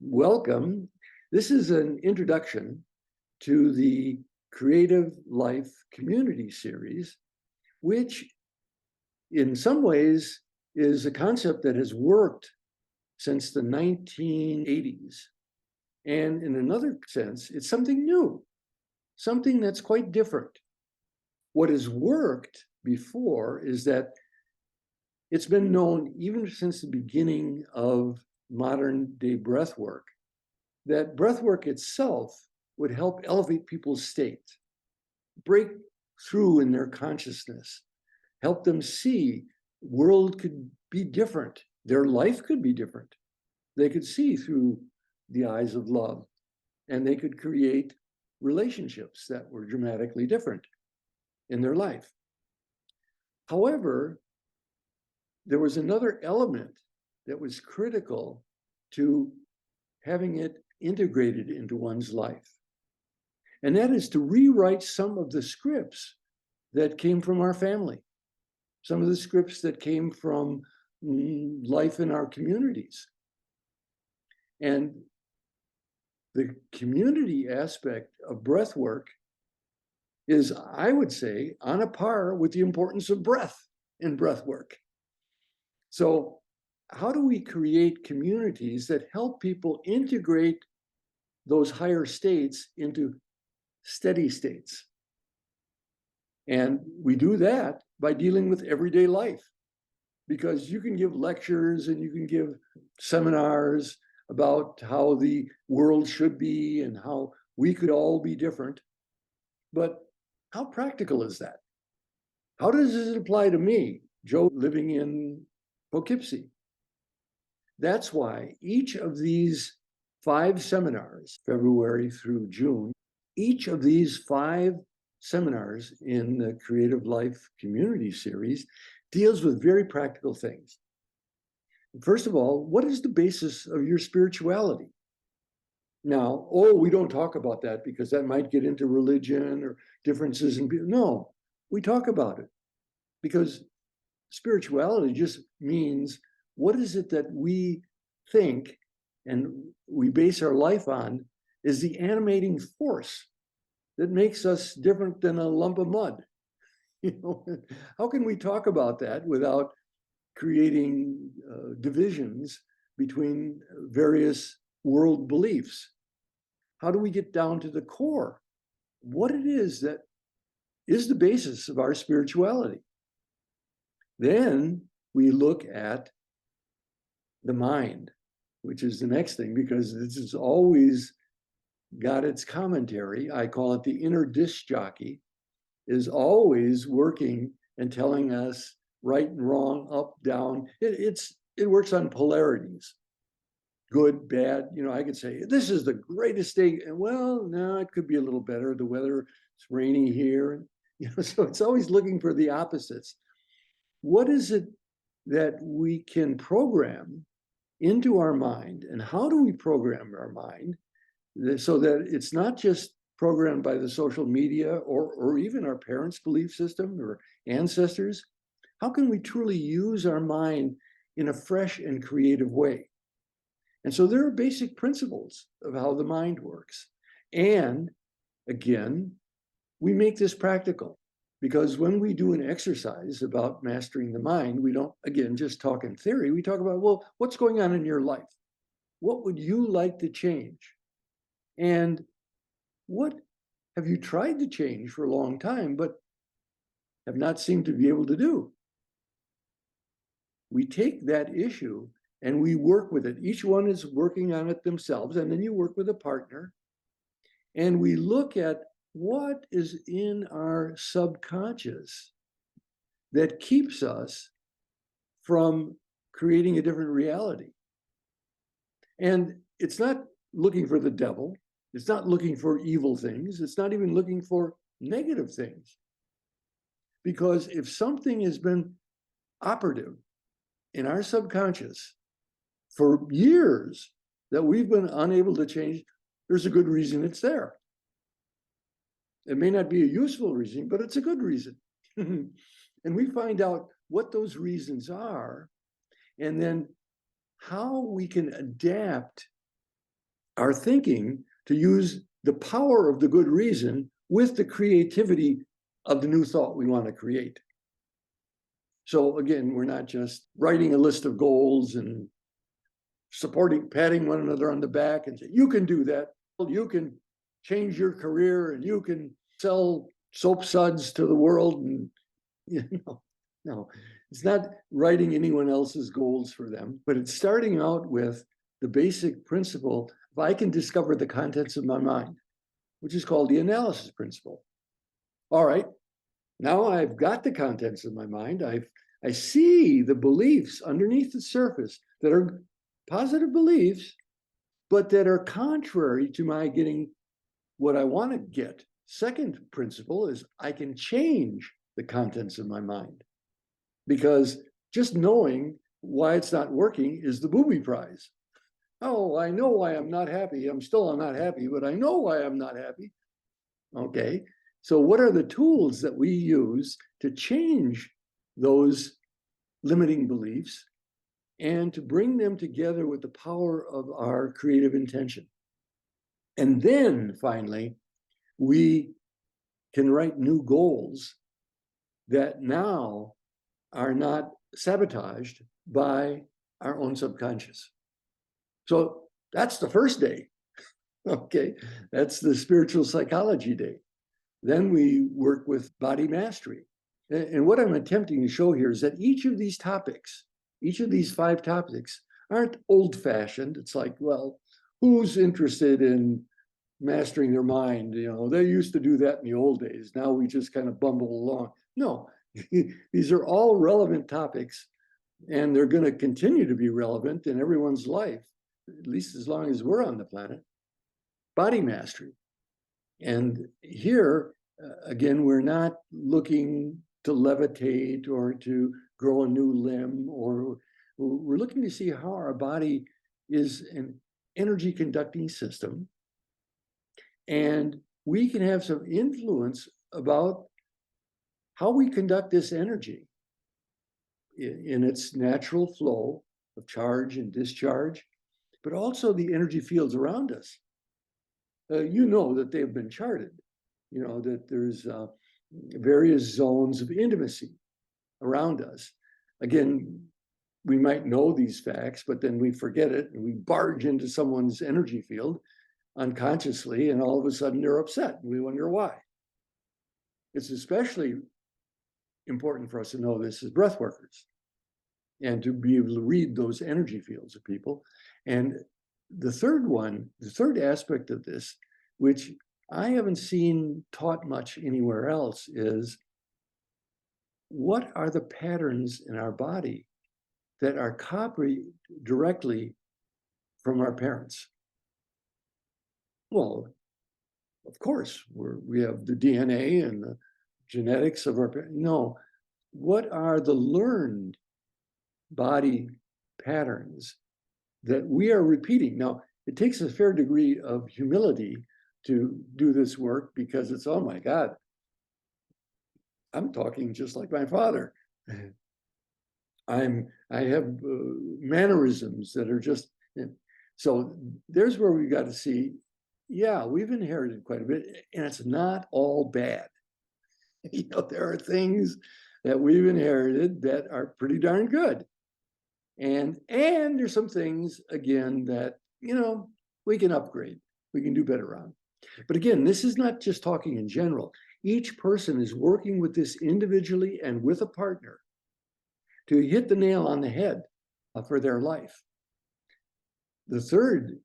Welcome. This is an introduction to the Creative Life Community Series, which in some ways is a concept that has worked since the 1980s. And in another sense, it's something new, something that's quite different. What has worked before is that it's been known even since the beginning of modern day breath work that breath work itself would help elevate people's state, break through in their consciousness, help them see the world could be different, their life could be different. They could see through the eyes of love, and they could create relationships that were dramatically different in their life. However, there was another element that was critical to having it integrated into one's life. And that is to rewrite some of the scripts that came from our family, some of the scripts that came from life in our communities. And the community aspect of breath work is, I would say, on a par with the importance of breath in breath work. So how do we create communities that help people integrate those higher states into steady states? And we do that by dealing with everyday life, because you can give lectures and you can give seminars about how the world should be and how we could all be different. But how practical is that? How does it apply to me, Joe, living in Poughkeepsie? That's why each of these 5 seminars, February through June, each of these 5 seminars in the Creative Life Community Series deals with very practical things. First of all, what is the basis of your spirituality? Now, we don't talk about that because that might get into religion or differences in people. No, we talk about it because spirituality just means, what is it that we think and we base our life on is the animating force that makes us different than a lump of mud? How can we talk about that without creating divisions between various world beliefs? How do we get down to the core, what it is that is the basis of our spirituality? Then we look at the mind, which is the next thing, because this has always got its commentary. I call it the inner disc jockey, is always working and telling us right and wrong, up, down. It works on polarities, good, bad. I could say, this is the greatest day. And well, no, it could be a little better. The weather, it's rainy here. So it's always looking for the opposites. What is it that we can program into our mind, and how do we program our mind so that it's not just programmed by the social media or even our parents' belief system or ancestors? How can we truly use our mind in a fresh and creative way? And so there are basic principles of how the mind works. And again, we make this practical, because when we do an exercise about mastering the mind, we don't, again, just talk in theory. We talk about, well, what's going on in your life? What would you like to change? And what have you tried to change for a long time, but have not seemed to be able to do? We take that issue and we work with it. Each one is working on it themselves, and then you work with a partner, and we look at what is in our subconscious that keeps us from creating a different reality. And it's not looking for the devil. It's not looking for evil things. It's not even looking for negative things. Because if something has been operative in our subconscious for years that we've been unable to change, there's a good reason it's there. It may not be a useful reason, but it's a good reason. And we find out what those reasons are, and then how we can adapt our thinking to use the power of the good reason with the creativity of the new thought we want to create. So again, we're not just writing a list of goals and patting one another on the back and say, you can do that. You can change your career and you can sell soap suds to the world. And no, it's not writing anyone else's goals for them, but it's starting out with the basic principle: if I can discover the contents of my mind, which is called the analysis principle. All right, now I've got the contents of my mind. I see the beliefs underneath the surface that are positive beliefs, but that are contrary to my getting what I want to get. Second principle is I can change the contents of my mind, because just knowing why it's not working is the booby prize. Oh, I know why I'm not happy. I'm still not happy, but I know why I'm not happy. Okay, so what are the tools that we use to change those limiting beliefs and to bring them together with the power of our creative intention? And then finally, we can write new goals that now are not sabotaged by our own subconscious. So that's the first day. Okay, that's the spiritual psychology day. Then we work with body mastery. And what I'm attempting to show here is that each of these topics, each of these 5 topics, aren't old-fashioned. It's like, well, who's interested in mastering their mind? You know, they used to do that in the old days. Now we just kind of bumble along. No, these are all relevant topics, and they're going to continue to be relevant in everyone's life, at least as long as we're on the planet. Body mastery. And here, again, we're not looking to levitate or to grow a new limb, or we're looking to see how our body is an energy conducting system. And we can have some influence about how we conduct this energy in its natural flow of charge and discharge, but also the energy fields around us. You know that they've been charted, you know, that there's various zones of intimacy around us. Again, we might know these facts, but then we forget it and we barge into someone's energy field unconsciously, and all of a sudden they're upset. And we wonder why. It's especially important for us to know this as breath workers and to be able to read those energy fields of people. And the third aspect of this, which I haven't seen taught much anywhere else, is what are the patterns in our body that are copied directly from our parents? Well, of course, we have the DNA and the genetics of our parents. No, what are the learned body patterns that we are repeating? Now, it takes a fair degree of humility to do this work, because it's, oh my God, I'm talking just like my father. I have mannerisms that are just, so there's where we got to see, yeah, we've inherited quite a bit, and it's not all bad. You know, there are things that we've inherited that are pretty darn good. And there's some things, again, that, you know, we can upgrade, we can do better on. But again, this is not just talking in general. Each person is working with this individually and with a partner to hit the nail on the head for their life. The third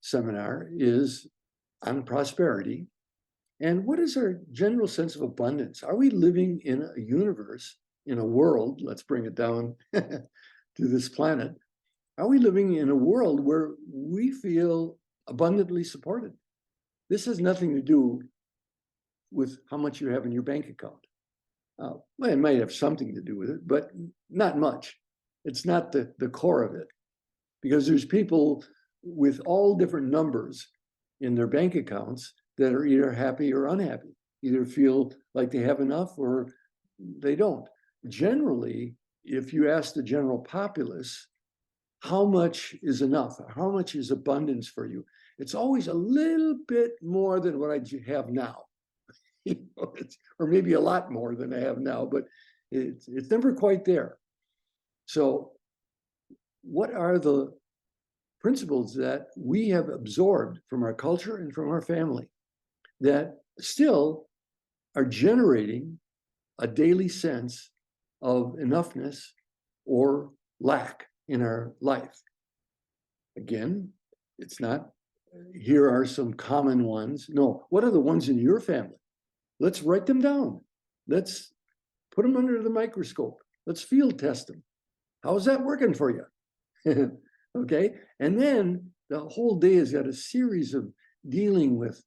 seminar is on prosperity. And what is our general sense of abundance? Are we living in a universe, in a world, let's bring it down to this planet, are we living in a world where we feel abundantly supported? This has nothing to do with how much you have in your bank account. Well, it might have something to do with it, but not much. It's not the core of it, because there's people with all different numbers in their bank accounts that are either happy or unhappy, either feel like they have enough or they don't. Generally, if you ask the general populace, how much is enough? How much is abundance for you? it's always a little bit more than what I have now. Or maybe a lot more than I have now, but it's never quite there. So what are the principles that we have absorbed from our culture and from our family that still are generating a daily sense of enoughness or lack in our life? Again, it's not, here are some common ones. No, what are the ones in your family? Let's write them down. Let's put them under the microscope. Let's field test them. How's that working for you? Okay. And then the whole day has got a series of dealing with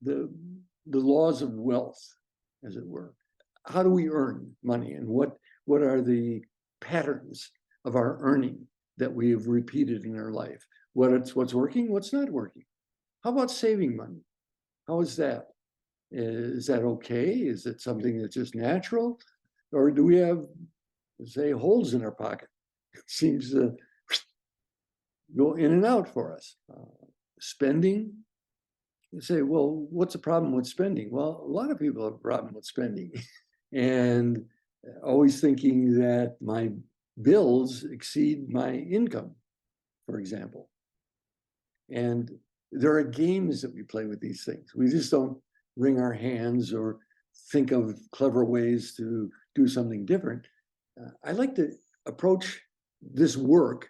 the laws of wealth, as it were. How do we earn money, and what are the patterns of our earning that we have repeated in our life? What's working, what's not working? How about saving money? How is that? Is that okay? Is it something that's just natural? Or do we have, say, holes in our pocket? It seems to go in and out for us. Spending, you say, well, what's the problem with spending? Well, a lot of people have a problem with spending and always thinking that my bills exceed my income, for example. And there are games that we play with these things. We just don't wring our hands or think of clever ways to do something different. I like to approach this work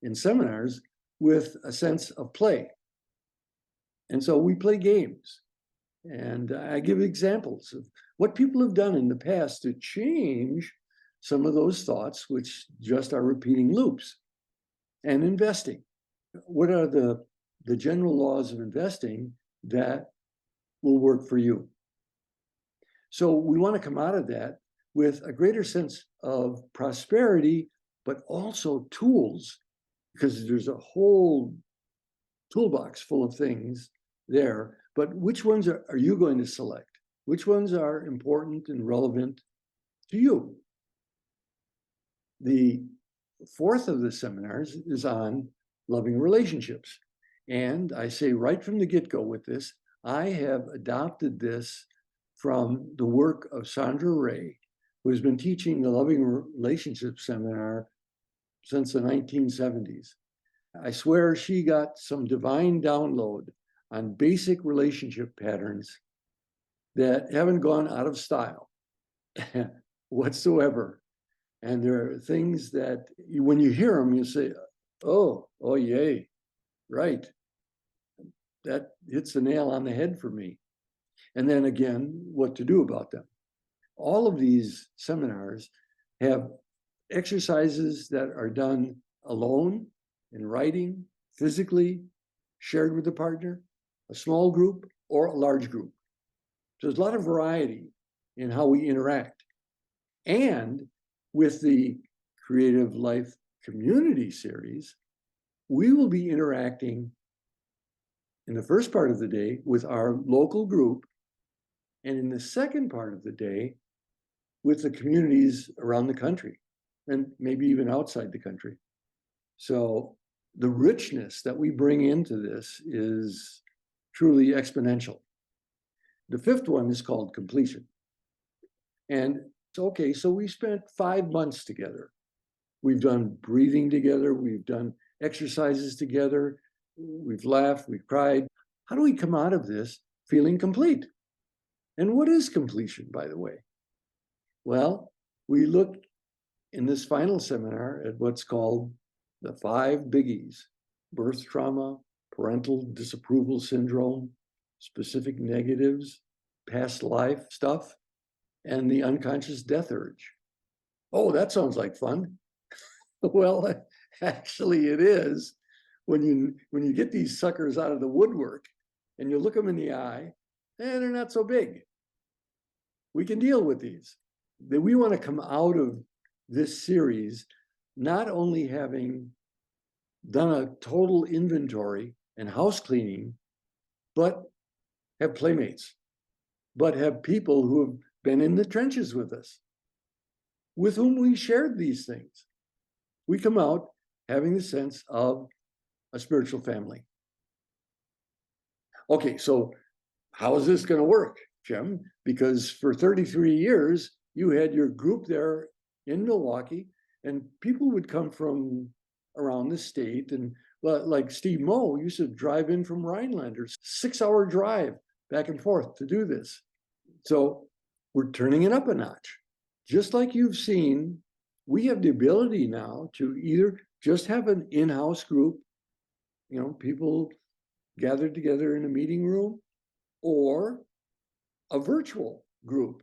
in seminars with a sense of play. And so we play games. And I give examples of what people have done in the past to change some of those thoughts, which just are repeating loops. And investing. What are the general laws of investing that will work for you? So we want to come out of that with a greater sense of prosperity, but also tools, because there's a whole toolbox full of things there. But which ones are you going to select? Which ones are important and relevant to you? The fourth of the seminars is on loving relationships. And I say right from the get-go with this, I have adopted this from the work of Sandra Ray, who has been teaching the Loving Relationships seminar since the 1970s. I swear she got some divine download on basic relationship patterns that haven't gone out of style whatsoever. And there are things that when you hear them, you say, oh, yay, right. That hits the nail on the head for me. And then again, what to do about them. All of these seminars have exercises that are done alone, in writing, physically, shared with a partner, a small group, or a large group. So there's a lot of variety in how we interact. And with the Creative Life Community Series, we will be interacting in the first part of the day with our local group, and in the second part of the day with the communities around the country, and maybe even outside the country. So the richness that we bring into this is truly exponential. The fifth one is called completion. And okay, so we spent 5 months together. We've done breathing together. We've done exercises together. We've laughed, we've cried. How do we come out of this feeling complete? And what is completion, by the way? Well, we look in this final seminar at what's called the 5 biggies: birth trauma, parental disapproval syndrome, specific negatives, past life stuff, and the unconscious death urge. Oh, that sounds like fun. Well, actually it is when you get these suckers out of the woodwork and you look them in the eye, and they're not so big. We can deal with these. We want to come out of this series not only having done a total inventory and house cleaning, but have playmates, but have people who have been in the trenches with us, with whom we shared these things. We come out having the sense of a spiritual family. Okay, so how is this going to work, Jim? Because for 33 years, you had your group there in Milwaukee, and people would come from around the state. And like Steve Moe used to drive in from Rhineland, 6-hour drive back and forth to do this. So we're turning it up a notch. Just like you've seen, we have the ability now to either just have an in-house group, people gathered together in a meeting room, or a virtual group,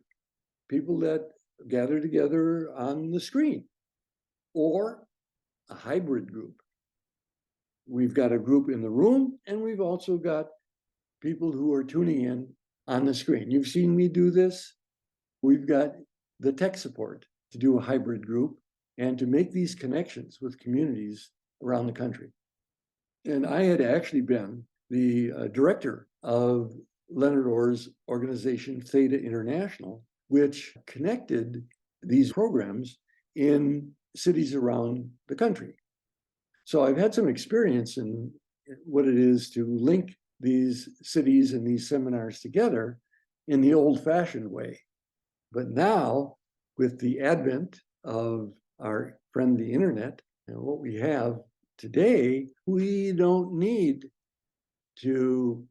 people that gather together on the screen, or a hybrid group. We've got a group in the room, and we've also got people who are tuning in on the screen. You've seen me do this. We've got the tech support to do a hybrid group and to make these connections with communities around the country. And I had actually been the director of Leonard Orr's organization, Theta International, which connected these programs in cities around the country. So I've had some experience in what it is to link these cities and these seminars together in the old-fashioned way. But now, with the advent of our friend, the internet, and what we have today, we don't need to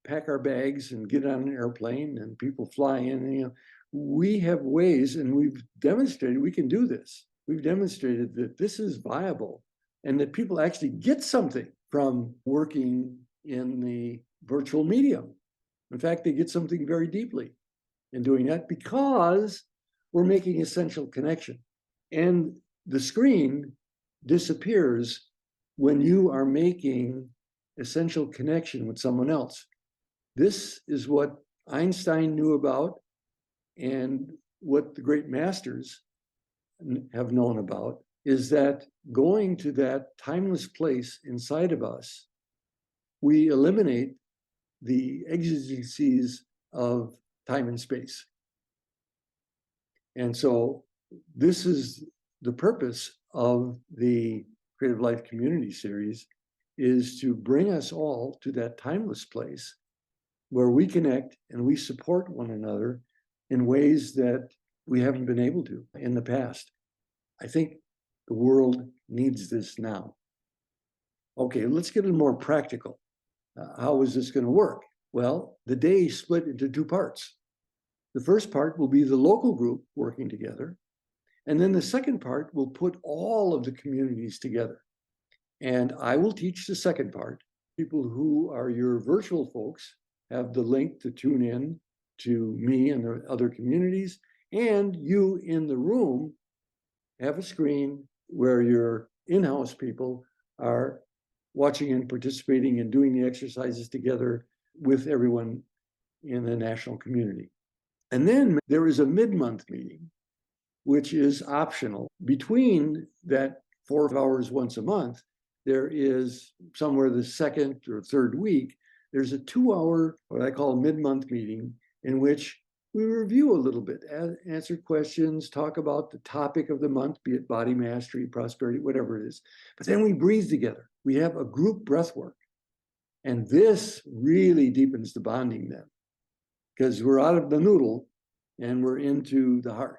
pack our bags and get on an airplane and people fly in. We have ways, and we've demonstrated we can do this. We've demonstrated that this is viable and that people actually get something from working in the virtual medium. In fact, they get something very deeply in doing that because we're making essential connection. And the screen disappears when you are making essential connection with someone else. This is what Einstein knew about and what the great masters have known about, is that going to that timeless place inside of us, we eliminate the exigencies of time and space. And so this is the purpose of the Creative Life Community Series, is to bring us all to that timeless place where we connect and we support one another in ways that we haven't been able to in the past. I think the world needs this now. Okay, let's get a little more practical. How is this going to work? Well, the day is split into two parts. The first part will be the local group working together. And then the second part will put all of the communities together. And I will teach the second part. People who are your virtual folks have the link to tune in to me and the other communities. And you in the room have a screen where your in-house people are watching and participating and doing the exercises together with everyone in the national community. And then there is a mid-month meeting, which is optional. Between that 4 hours once a month, there is somewhere the second or third week, there's a 2-hour, what I call mid-month meeting, in which we review a little bit, answer questions, talk about the topic of the month, be it body mastery, prosperity, whatever it is. But then we breathe together. We have a group breath work. And this really deepens the bonding then, because we're out of the noodle and we're into the heart.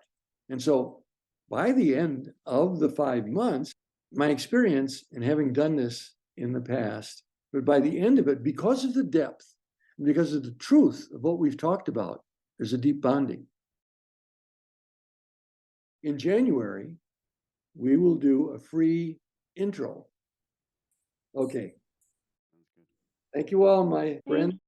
And so by the end of the 5 months, my experience in having done this in the past, but by the end of it, because of the depth, because of the truth of what we've talked about, there's a deep bonding. In January, we will do a free intro. Okay. Thank you all, my friend.